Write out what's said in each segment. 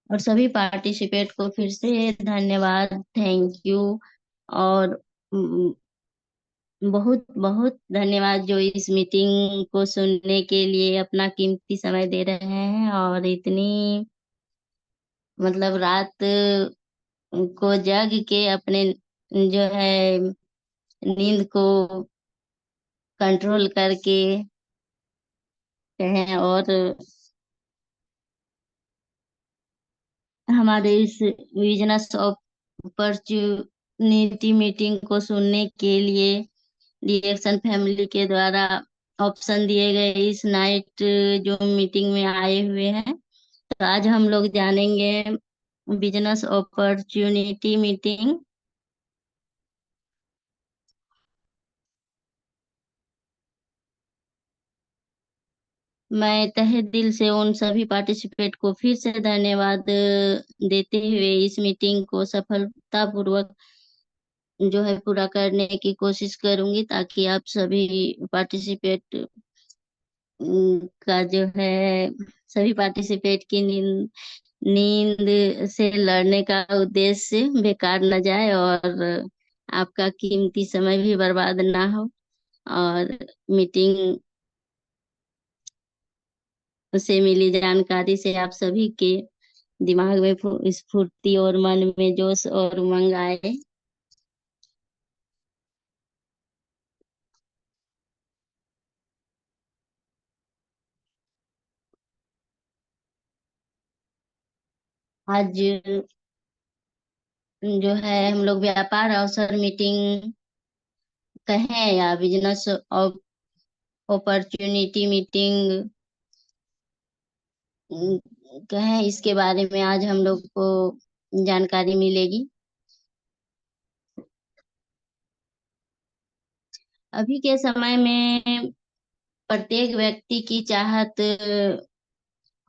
और सभी पार्टिसिपेट को फिर से धन्यवाद, थैंक यू। और बहुत बहुत धन्यवाद जो इस मीटिंग को सुनने के लिए अपना कीमती समय दे रहे हैं, और इतनी मतलब रात को जग के अपने जो है नींद को कंट्रोल करके कहें, और हमारे इस बिजनेस अपॉर्चुनिटी मीटिंग को सुनने के लिए रिएक्शन फैमिली के द्वारा ऑप्शन दिए गए इस नाइट जो मीटिंग में आए हुए हैं। तो आज हम लोग जानेंगे बिजनेस अपॉर्चुनिटी मीटिंग। मैं तहे दिल से उन सभी पार्टिसिपेट को फिर से धन्यवाद देते हुए इस मीटिंग को सफलतापूर्वक जो है पूरा करने की कोशिश करूंगी, ताकि आप सभी पार्टिसिपेट का जो है सभी पार्टिसिपेट की नींद नींद से लड़ने का उद्देश्य बेकार न जाए, और आपका कीमती समय भी बर्बाद ना हो, और मीटिंग से मिली जानकारी से आप सभी के दिमाग में स्फूर्ति और मन में जोश और उमंग आए। आज जो है हम लोग व्यापार अवसर मीटिंग कहें या बिजनेस अपॉर्चुनिटी मीटिंग कहें, इसके बारे में आज हम लोग को जानकारी मिलेगी। अभी के समय में प्रत्येक व्यक्ति की चाहत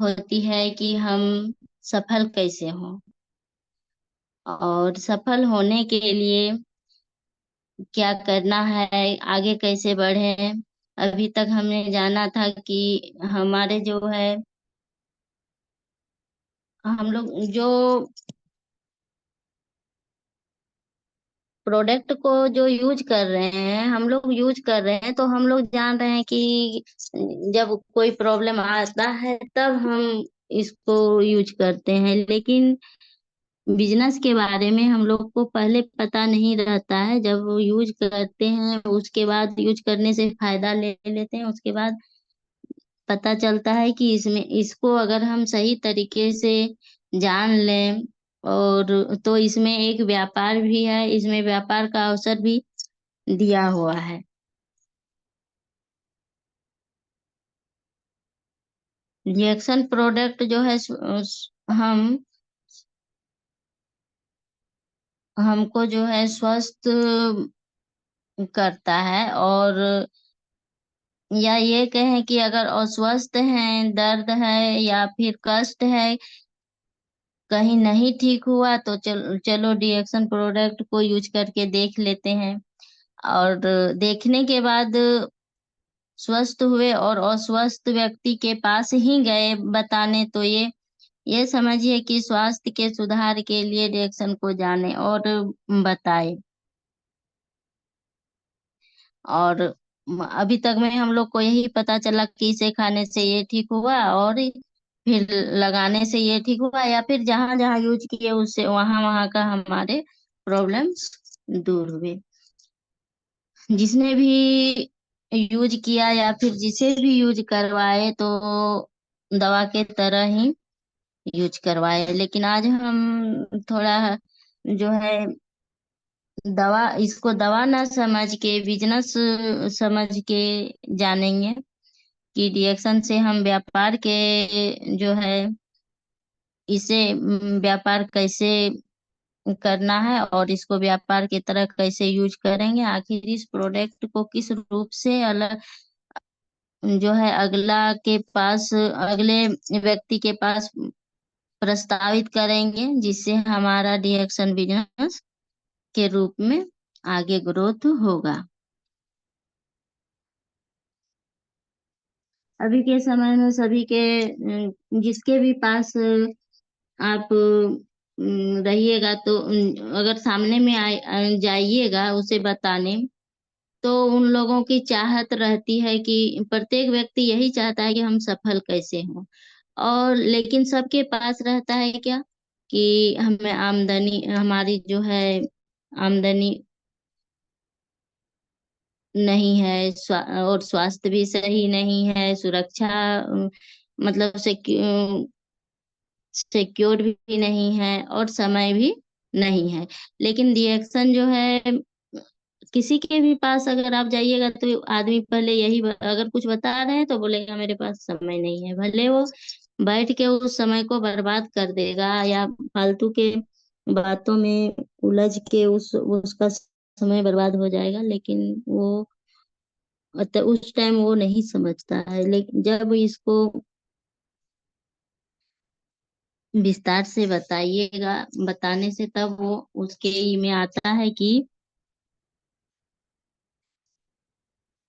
होती है कि हम सफल कैसे हों, और सफल होने के लिए क्या करना है, आगे कैसे बढ़े। अभी तक हमने जाना था कि हमारे जो है हम लोग जो प्रोडक्ट को जो यूज कर रहे हैं, हम लोग यूज कर रहे हैं, तो हम लोग जान रहे हैं कि जब कोई प्रॉब्लम आता है तब हम इसको यूज करते हैं। लेकिन बिजनेस के बारे में हम लोग को पहले पता नहीं रहता है, जब वो यूज करते हैं उसके बाद यूज करने से फायदा ले लेते हैं, उसके बाद पता चलता है कि इसमें इसको अगर हम सही तरीके से जान लें, और तो इसमें एक व्यापार भी है, इसमें व्यापार का अवसर भी दिया हुआ है। रिएक्शन प्रोडक्ट जो है हम हमको जो है स्वस्थ करता है, और या ये कहें कि अगर अस्वस्थ हैं, दर्द है या फिर कष्ट है, कहीं नहीं ठीक हुआ, तो चलो रिएक्शन प्रोडक्ट को यूज करके देख लेते हैं। और देखने के बाद स्वस्थ हुए और अस्वस्थ व्यक्ति के पास ही गए बताने, तो ये समझिए कि स्वास्थ्य के सुधार के लिए रिएक्शन को जाने और बताए। और अभी तक में हम लोग को यही पता चला कि इसे खाने से ये ठीक हुआ, और फिर लगाने से ये ठीक हुआ, या फिर जहां जहां यूज किए उससे वहां वहां का हमारे प्रॉब्लम्स दूर हुए। जिसने भी यूज किया या फिर जिसे भी यूज करवाए, तो दवा के तरह ही यूज करवाए। लेकिन आज हम थोड़ा जो है दवा, इसको दवा ना समझ के बिजनेस समझ के जानेंगे कि रिएक्शन से हम व्यापार के जो है इसे व्यापार कैसे करना है, और इसको व्यापार की तरह कैसे यूज करेंगे, आखिर इस प्रोडक्ट को किस रूप से अलग जो है अगले व्यक्ति के पास प्रस्तावित करेंगे, जिससे हमारा रिएक्शन बिजनेस के रूप में आगे ग्रोथ होगा। अभी के समय में सभी के जिसके भी पास आप रहिएगा तो अगर सामने में जाइएगा उसे बताने, तो उन लोगों की चाहत रहती है कि प्रत्येक व्यक्ति यही चाहता है कि हम सफल कैसे हों। और लेकिन सबके पास रहता है क्या, कि हमें आमदनी, हमारी जो है आमदनी नहीं है, और स्वास्थ्य भी सही नहीं है, सुरक्षा मतलब सिक्योर भी नहीं है, और समय भी नहीं है। लेकिन रिएक्शन जो है, किसी के भी पास अगर आप जाइएगा तो आदमी पहले यही अगर कुछ बता रहे हैं तो बोलेगा मेरे पास समय नहीं है, भले वो बैठ के उस समय को बर्बाद कर देगा या फालतू के बातों में उलझ के उसका समय बर्बाद हो जाएगा, लेकिन वो उस टाइम वो नहीं समझता है। लेकिन जब इसको विस्तार से बताइएगा, बताने से तब वो उसके में आता है कि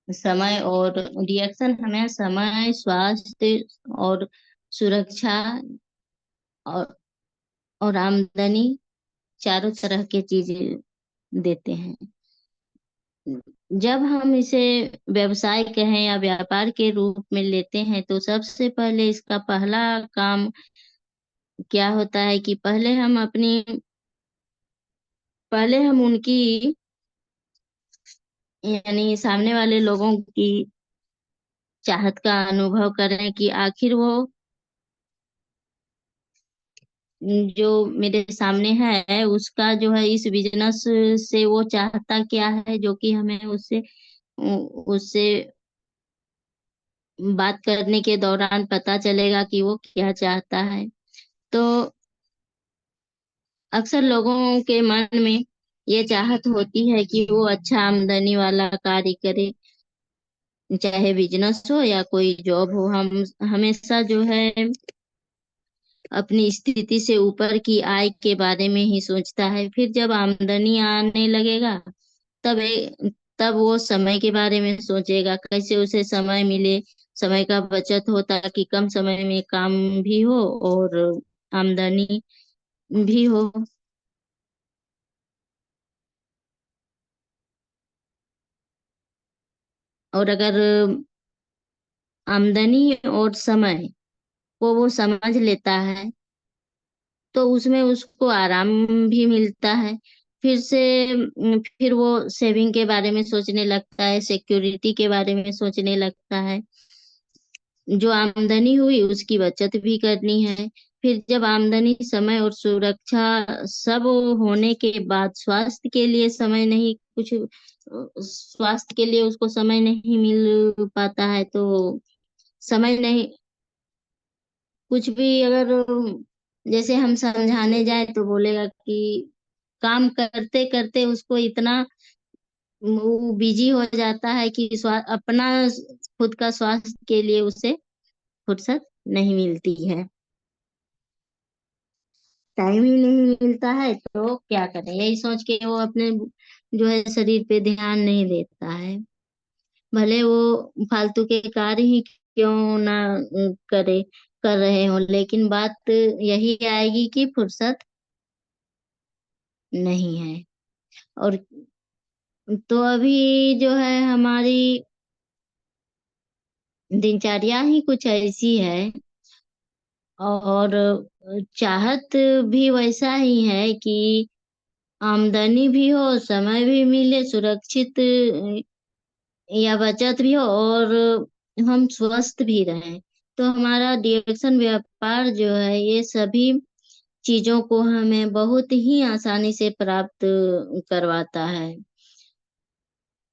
समय और रिएक्शन हमें समय, स्वास्थ्य और सुरक्षा और आमदनी, चारों तरह के चीजें देते हैं। जब हम इसे व्यवसाय कहें या व्यापार के रूप में लेते हैं तो सबसे पहले इसका पहला काम क्या होता है कि पहले हम उनकी, यानी सामने वाले लोगों की चाहत का अनुभव करें कि आखिर वो जो मेरे सामने है उसका जो है इस बिजनेस से वो चाहता क्या है, जो कि हमें उससे उससे बात करने के दौरान पता चलेगा कि वो क्या चाहता है। तो अक्सर लोगों के मन में ये चाहत होती है कि वो अच्छा आमदनी वाला कार्य करे, चाहे बिजनेस हो या कोई जॉब हो। हम हमेशा जो है अपनी स्थिति से ऊपर की आय के बारे में ही सोचता है। फिर जब आमदनी आने लगेगा तब तब वो समय के बारे में सोचेगा, कैसे उसे समय मिले, समय का बचत हो ताकि कम समय में काम भी हो और आमदनी भी हो। और अगर आमदनी और समय को वो समझ लेता है तो उसमें उसको आराम भी मिलता है। फिर वो सेविंग के बारे में सोचने लगता है, सिक्योरिटी के बारे में सोचने लगता है। जो आमदनी हुई उसकी बचत भी करनी है। फिर जब आमदनी, समय और सुरक्षा सब होने के बाद स्वास्थ्य के लिए समय नहीं, कुछ स्वास्थ्य के लिए उसको समय नहीं मिल पाता है, तो समय नहीं, कुछ भी अगर जैसे हम समझाने जाए तो बोलेगा कि काम करते करते उसको इतना वो बिजी हो जाता है कि अपना खुद का स्वास्थ्य के लिए उसे फुर्सत नहीं मिलती है, टाइम ही नहीं मिलता है। तो क्या करें, यही सोच के वो अपने जो है शरीर पे ध्यान नहीं देता है। भले वो फालतू के कार्य ही क्यों ना करे, कर रहे हो, लेकिन बात यही आएगी कि फुर्सत नहीं है। और तो अभी जो है हमारी दिनचर्या ही कुछ ऐसी है, और चाहत भी वैसा ही है कि आमदनी भी हो, समय भी मिले, सुरक्षित या बचत भी हो, और हम स्वस्थ भी रहें। तो हमारा डायरेक्शन व्यापार जो है ये सभी चीजों को हमें बहुत ही आसानी से प्राप्त करवाता है।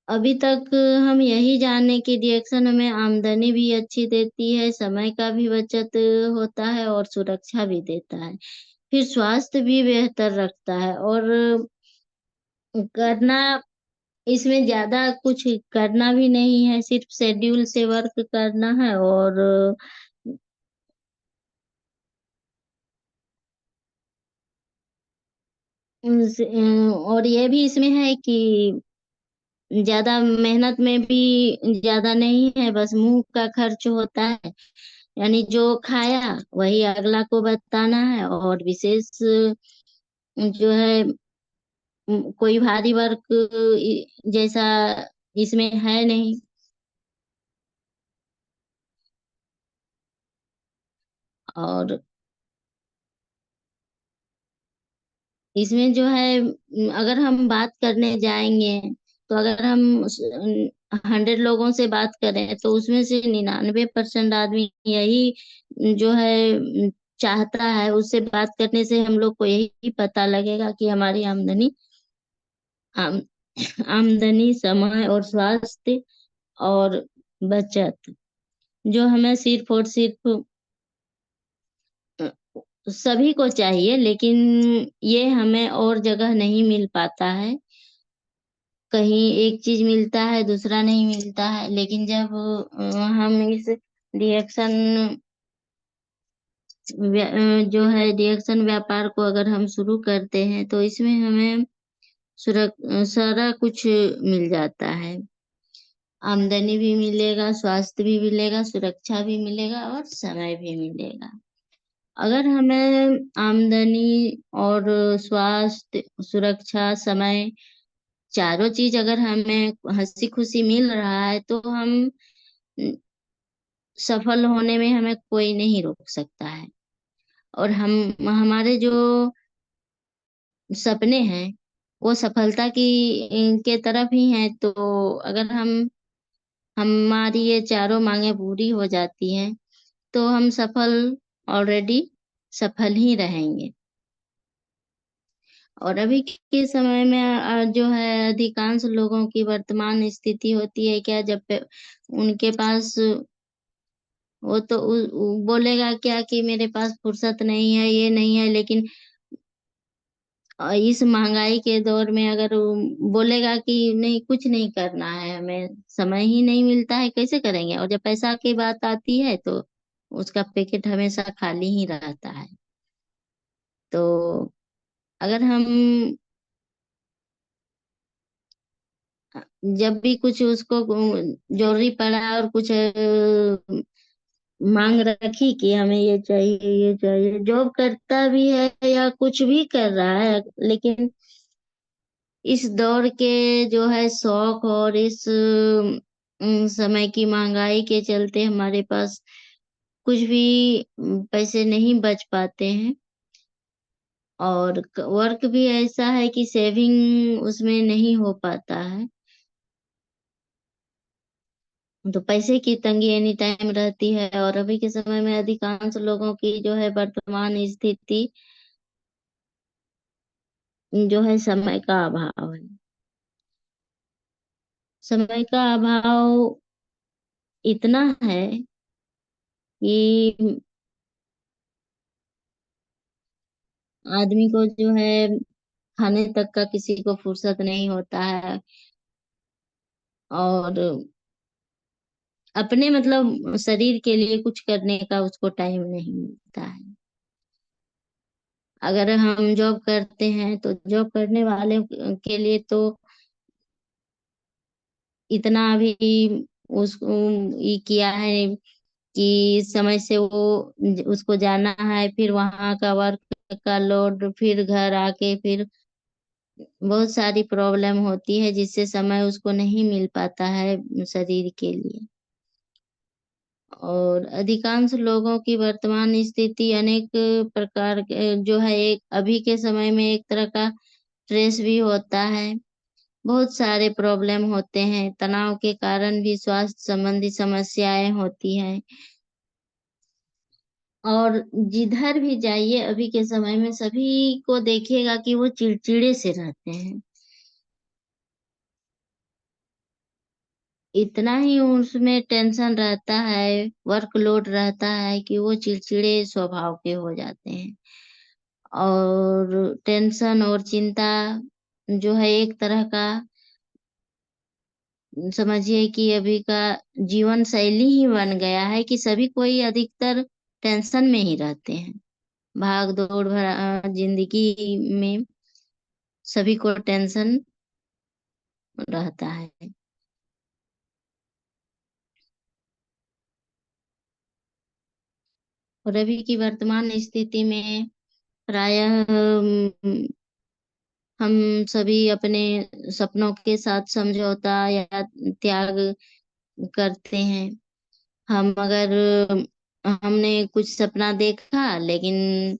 अभी तक हम यही जाने की डायरेक्शन हमें आमदनी भी अच्छी देती है, समय का भी बचत होता है और सुरक्षा भी देता है, फिर स्वास्थ्य भी बेहतर रखता है। और करना, इसमें ज्यादा कुछ करना भी नहीं है, सिर्फ शेड्यूल से वर्क करना है। और और ये भी इसमें है कि ज्यादा मेहनत में भी ज्यादा नहीं है, बस मुंह का खर्च होता है। यानी जो खाया वही अगला को बताना है, और विशेष जो है कोई भारी वर्क जैसा इसमें है नहीं। और इसमें जो है अगर हम बात करने जाएंगे, तो अगर हम 100 लोगों से बात करें तो उसमें से 99% आदमी यही जो है चाहता है। उससे बात करने से हम लोग को यही पता लगेगा कि हमारी आम, आमदनी, समय और स्वास्थ्य और बचत जो हमें सिर्फ और सिर्फ अ, सभी को चाहिए, लेकिन ये हमें और जगह नहीं मिल पाता है। कहीं एक चीज मिलता है, दूसरा नहीं मिलता है। लेकिन जब हम इस रिएक्शन जो है रिएक्शन व्यापार को अगर हम शुरू करते हैं, तो इसमें हमें सारा कुछ मिल जाता है। आमदनी भी मिलेगा, स्वास्थ्य भी मिलेगा, सुरक्षा भी मिलेगा और समय भी मिलेगा। अगर हमें आमदनी और स्वास्थ्य, सुरक्षा, समय, चारों चीज अगर हमें हंसी खुशी मिल रहा है, तो हम सफल होने में हमें कोई नहीं रोक सकता है। और हम हमारे जो सपने हैं वो सफलता की के तरफ ही हैं। तो अगर हमारी ये चारों मांगे पूरी हो जाती हैं, तो हम सफल, ऑलरेडी सफल ही रहेंगे। और अभी के समय में जो है अधिकांश लोगों की वर्तमान स्थिति होती है क्या, जब उनके पास वो तो बोलेगा क्या कि मेरे पास फुर्सत नहीं है, ये नहीं है। लेकिन इस महंगाई के दौर में अगर वो बोलेगा कि नहीं, कुछ नहीं करना है, हमें समय ही नहीं मिलता है, कैसे करेंगे। और जब पैसा की बात आती है तो उसका पैकेट हमेशा खाली ही रहता है। तो अगर हम जब भी कुछ उसको जरूरी पड़ा और कुछ मांग रखी कि हमें ये चाहिए, ये चाहिए, जॉब करता भी है या कुछ भी कर रहा है, लेकिन इस दौर के जो है शौक और इस समय की महंगाई के चलते हमारे पास कुछ भी पैसे नहीं बच पाते हैं। और वर्क भी ऐसा है कि सेविंग उसमें नहीं हो पाता है। तो पैसे की तंगी एनी टाइम रहती है। और अभी के समय में अधिकांश लोगों की जो है वर्तमान स्थिति जो है समय का अभाव है। समय का अभाव इतना है कि आदमी को जो है खाने तक का किसी को फुर्सत नहीं होता है। और अपने मतलब शरीर के लिए कुछ करने का उसको टाइम नहीं मिलता है। अगर हम जॉब करते हैं तो जॉब करने वाले के लिए तो इतना भी उसको ये किया है कि समय से वो उसको जाना है, फिर वहां का वर्क का लोड, फिर घर आके फिर बहुत सारी प्रॉब्लम होती है, जिससे समय उसको नहीं मिल पाता है शरीर के लिए। और अधिकांश लोगों की वर्तमान स्थिति अनेक प्रकार के जो है, एक अभी के समय में एक तरह का स्ट्रेस भी होता है। बहुत सारे प्रॉब्लम होते हैं, तनाव के कारण भी स्वास्थ्य संबंधी समस्याएं होती हैं। और जिधर भी जाइए अभी के समय में सभी को देखिएगा कि वो चिड़चिड़े से रहते हैं। इतना ही उसमें टेंशन रहता है, वर्कलोड रहता है कि वो चिड़चिड़े स्वभाव के हो जाते हैं। और टेंशन और चिंता जो है एक तरह का, समझिए कि अभी का जीवन शैली ही बन गया है कि सभी कोई अधिकतर टेंशन में ही रहते हैं। भाग दौड़ भरा जिंदगी में सभी को टेंशन रहता है। और अभी की वर्तमान स्थिति में प्रायः हम सभी अपने सपनों के साथ समझौता या त्याग करते हैं। हम अगर हमने कुछ सपना देखा लेकिन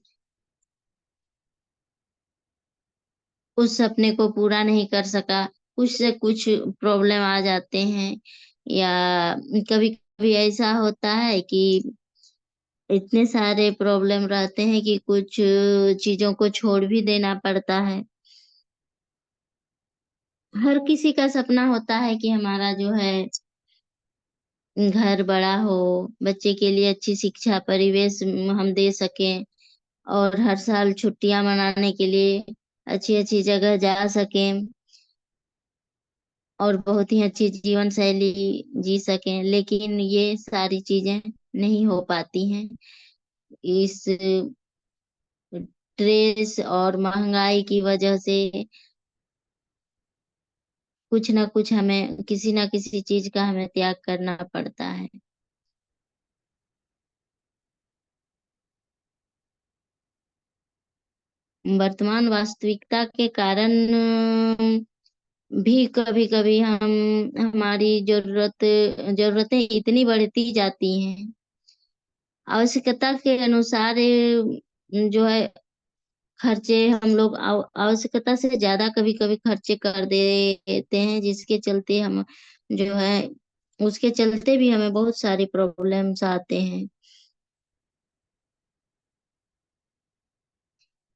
उस सपने को पूरा नहीं कर सका, कुछ से कुछ प्रॉब्लम आ जाते हैं, या कभी कभी ऐसा होता है कि इतने सारे प्रॉब्लम रहते हैं कि कुछ चीजों को छोड़ भी देना पड़ता है। हर किसी का सपना होता है कि हमारा जो है घर बड़ा हो, बच्चे के लिए अच्छी शिक्षा परिवेश हम दे सकें, और हर साल छुट्टियां मनाने के लिए अच्छी अच्छी जगह जा सकें, और बहुत ही अच्छी जीवन शैली जी सकें। लेकिन ये सारी चीजें नहीं हो पाती हैं इस स्ट्रेस और महंगाई की वजह से। कुछ ना कुछ हमें किसी ना किसी चीज का हमें त्याग करना पड़ता है। वर्तमान वास्तविकता के कारण भी कभी कभी हम हमारी जरूरतें इतनी बढ़ती जाती हैं, आवश्यकता के अनुसार जो है खर्चे हम लोग आवश्यकता से ज्यादा कभी कभी खर्चे कर देते हैं, जिसके चलते हम जो है उसके चलते भी हमें बहुत सारी प्रॉब्लम्स आते हैं।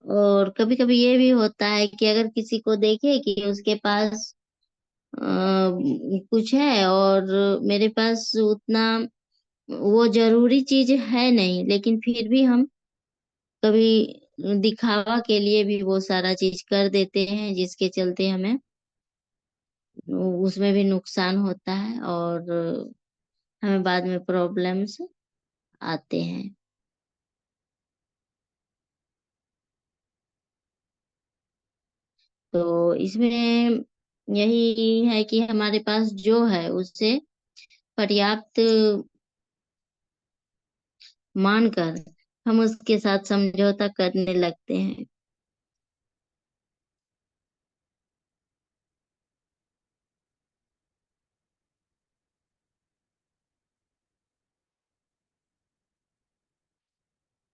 और कभी कभी ये भी होता है कि अगर किसी को देखे कि उसके पास कुछ है और मेरे पास उतना वो जरूरी चीज है नहीं, लेकिन फिर भी हम कभी दिखावा के लिए भी वो सारा चीज कर देते हैं, जिसके चलते हमें उसमें भी नुकसान होता है, और हमें बाद में प्रॉब्लम्स आते हैं। तो इसमें यही है कि हमारे पास जो है उससे पर्याप्त मानकर हम उसके साथ समझौता करने लगते हैं।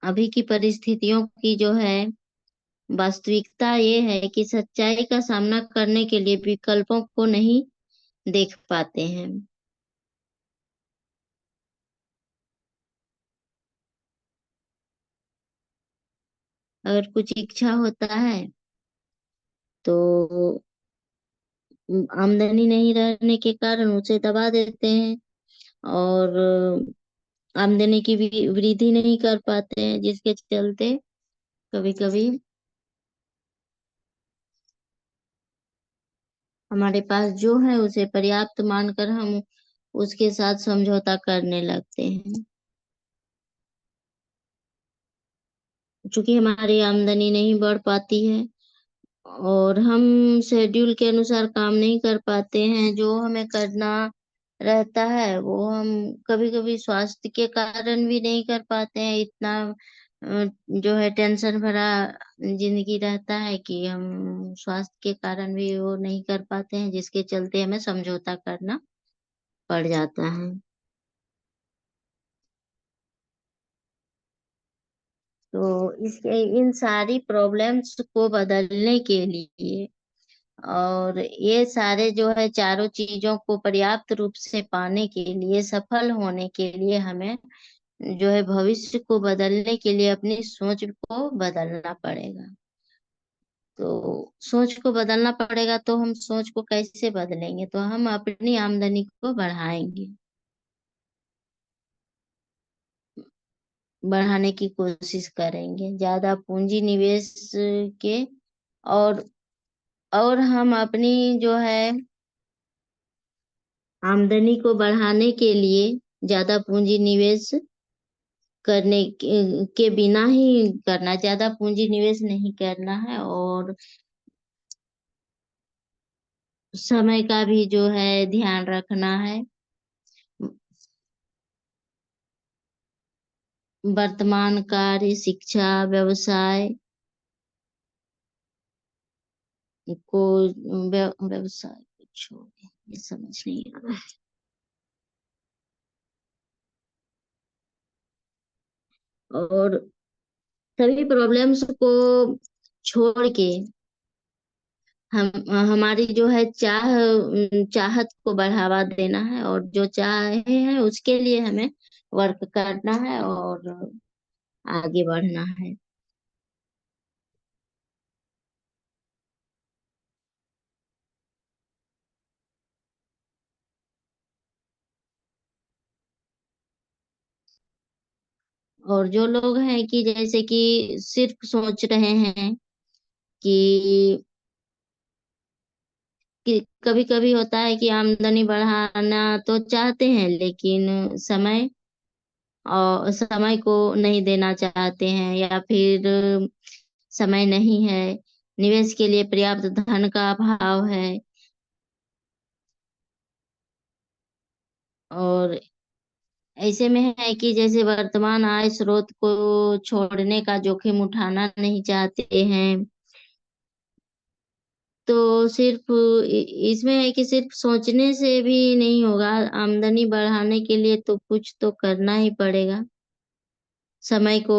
अभी की परिस्थितियों की जो है वास्तविकता ये है कि सच्चाई का सामना करने के लिए विकल्पों को नहीं देख पाते हैं। अगर कुछ इच्छा होता है तो आमदनी नहीं रहने के कारण उसे दबा देते हैं, और आमदनी की वृद्धि नहीं कर पाते हैं, जिसके चलते कभी कभी हमारे पास जो है उसे पर्याप्त मानकर हम उसके साथ समझौता करने लगते हैं। क्योंकि हमारी आमदनी नहीं बढ़ पाती है और हम शेड्यूल के अनुसार काम नहीं कर पाते हैं, जो हमें करना रहता है वो हम कभी कभी स्वास्थ्य के कारण भी नहीं कर पाते हैं। इतना जो है टेंशन भरा जिंदगी रहता है कि हम स्वास्थ्य के कारण भी वो नहीं कर पाते हैं, जिसके चलते हमें समझौता करना पड़ जाता है। तो इसके इन सारी प्रॉब्लम्स को बदलने के लिए और ये सारे जो है चारों चीजों को पर्याप्त रूप से पाने के लिए, सफल होने के लिए हमें जो है भविष्य को बदलने के लिए अपनी सोच को बदलना पड़ेगा। तो सोच को बदलना पड़ेगा, तो हम सोच को कैसे बदलेंगे? तो हम अपनी आमदनी को बढ़ाएंगे, बढ़ाने की कोशिश करेंगे, ज्यादा पूंजी निवेश के, और और हम अपनी जो है आमदनी को बढ़ाने के लिए ज्यादा पूंजी निवेश के बिना ही करना, ज्यादा पूंजी निवेश नहीं करना है, और समय का भी जो है ध्यान रखना है। वर्तमान कार्य, शिक्षा, व्यवसाय को व्यवसाय को छोड़, ये समझ नहीं आ रहा है। और सभी प्रॉब्लम्स को छोड़ के हम हमारी जो है चाहत को बढ़ावा देना है, और जो चाहे हैं उसके लिए हमें वर्क करना है और आगे बढ़ना है। और जो लोग हैं कि जैसे कि सिर्फ सोच रहे हैं कि कभी कभी होता है कि आमदनी बढ़ाना तो चाहते हैं, लेकिन समय को नहीं देना चाहते हैं, या फिर समय नहीं है, निवेश के लिए पर्याप्त धन का अभाव है। और ऐसे में है कि जैसे वर्तमान आय स्रोत को छोड़ने का जोखिम उठाना नहीं चाहते हैं। तो सिर्फ इसमें है कि सिर्फ सोचने से भी नहीं होगा, आमदनी बढ़ाने के लिए तो कुछ तो करना ही पड़ेगा। समय को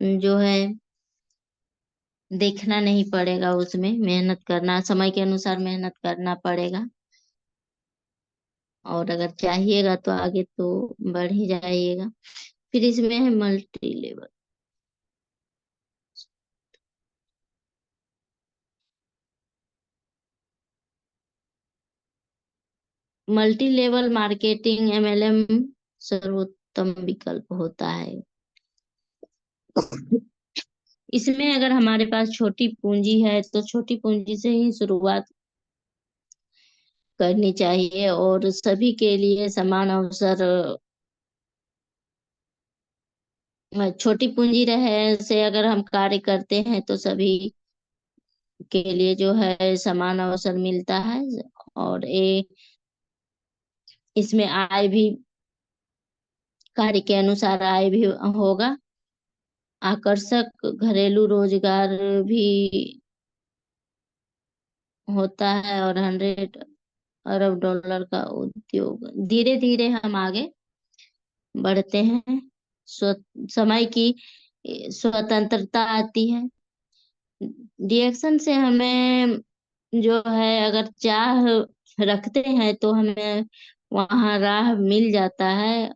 जो है देखना नहीं पड़ेगा, उसमें मेहनत करना, समय के अनुसार मेहनत करना पड़ेगा। और अगर चाहिएगा तो आगे तो बढ़ ही जाइएगा। फिर इसमें है multi level. Multi level marketing, MLM सर्वोत्तम विकल्प होता है। इसमें अगर हमारे पास छोटी पूंजी है तो छोटी पूंजी से ही शुरुआत करनी चाहिए, और सभी के लिए समान अवसर। छोटी पूंजी रहे से अगर हम कार्य करते हैं तो सभी के लिए जो है समान अवसर मिलता है। और इसमें आय भी, कार्य के अनुसार आय भी होगा। आकर्षक घरेलू रोजगार भी होता है, और 100 अरब डॉलर का उद्योग। धीरे धीरे हम आगे बढ़ते हैं। स्व समय की स्वतंत्रता आती है। रिएक्शन से हमें जो है, अगर चाह रखते हैं तो हमें वहां राह मिल जाता है।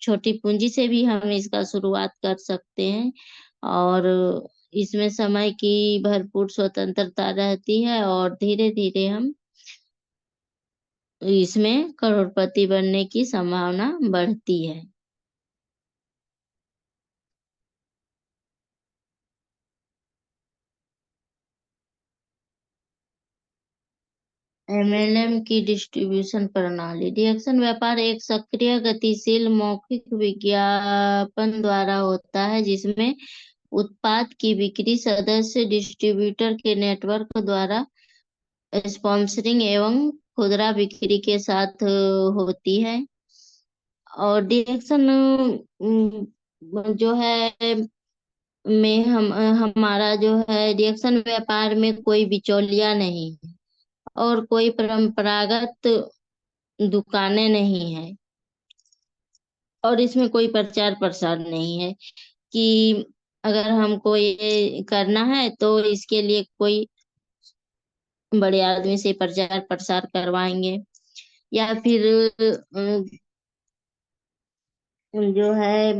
छोटी पूंजी से भी हम इसका शुरुआत कर सकते हैं। और इसमें समय की भरपूर स्वतंत्रता रहती है, और धीरे धीरे हम इसमें करोड़पति बनने की संभावना बढ़ती है। एमएलएम की डिस्ट्रीब्यूशन प्रणाली, रिएक्शन व्यापार एक सक्रिय गतिशील मौखिक विज्ञापन द्वारा होता है, जिसमें उत्पाद की बिक्री सदस्य डिस्ट्रीब्यूटर के नेटवर्क द्वारा स्पॉन्सरिंग एवं खुदरा बिक्री के साथ होती है। और डिरेक्शन जो है में हमारा जो है रिएक्शन व्यापार में कोई बिचौलिया नहीं है, और कोई परंपरागत दुकानें नहीं है, और इसमें कोई प्रचार प्रसार नहीं है कि अगर हमको ये करना है तो इसके लिए कोई बड़े आदमी से प्रचार प्रसार करवाएंगे, या फिर जो है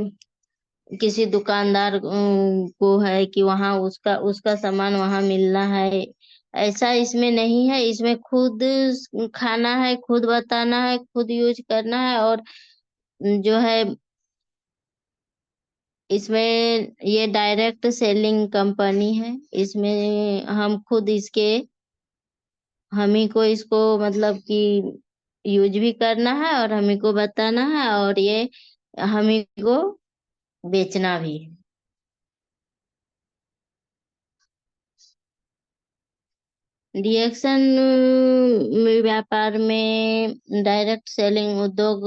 किसी दुकानदार को है कि वहां उसका उसका सामान वहां मिलना है। ऐसा इसमें नहीं है। इसमें खुद खाना है, खुद बताना है, खुद यूज करना है। और जो है इसमें ये डायरेक्ट सेलिंग कंपनी है। इसमें हम खुद इसके हम ही को इसको मतलब कि यूज भी करना है, और हम ही को बताना है, और ये हम ही को बेचना भी है। रिएक्शन व्यापार में डायरेक्ट सेलिंग उद्योग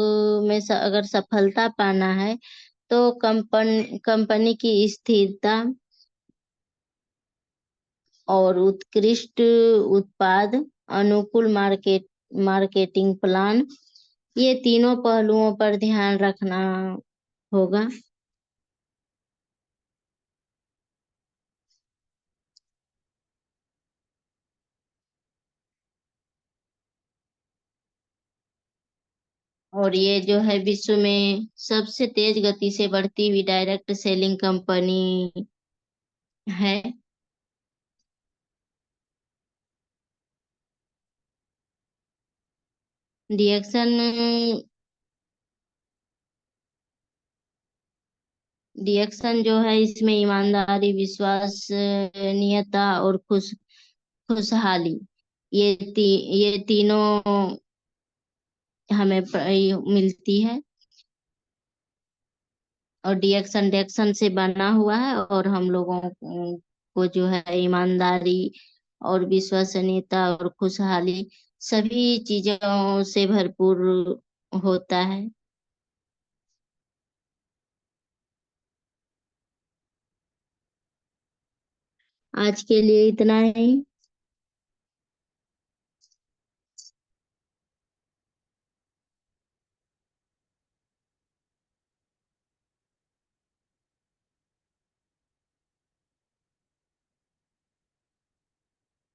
में अगर सफलता पाना है तो कंपनी की स्थिरता और उत्कृष्ट उत्पाद, अनुकूल मार्केटिंग प्लान, ये तीनों पहलुओं पर ध्यान रखना होगा। और ये जो है विश्व में सबसे तेज गति से बढ़ती हुई डायरेक्ट सेलिंग कंपनी है। डिएक्शन डिएक्शन जो है इसमें ईमानदारी, विश्वसनीयता और खुशहाली, ये तीनों हमें मिलती है। और डिएक्शन डेक्शन से बना हुआ है, और हम लोगों को जो है ईमानदारी और विश्वसनीयता और खुशहाली सभी चीजों से भरपूर होता है। आज के लिए इतना ही।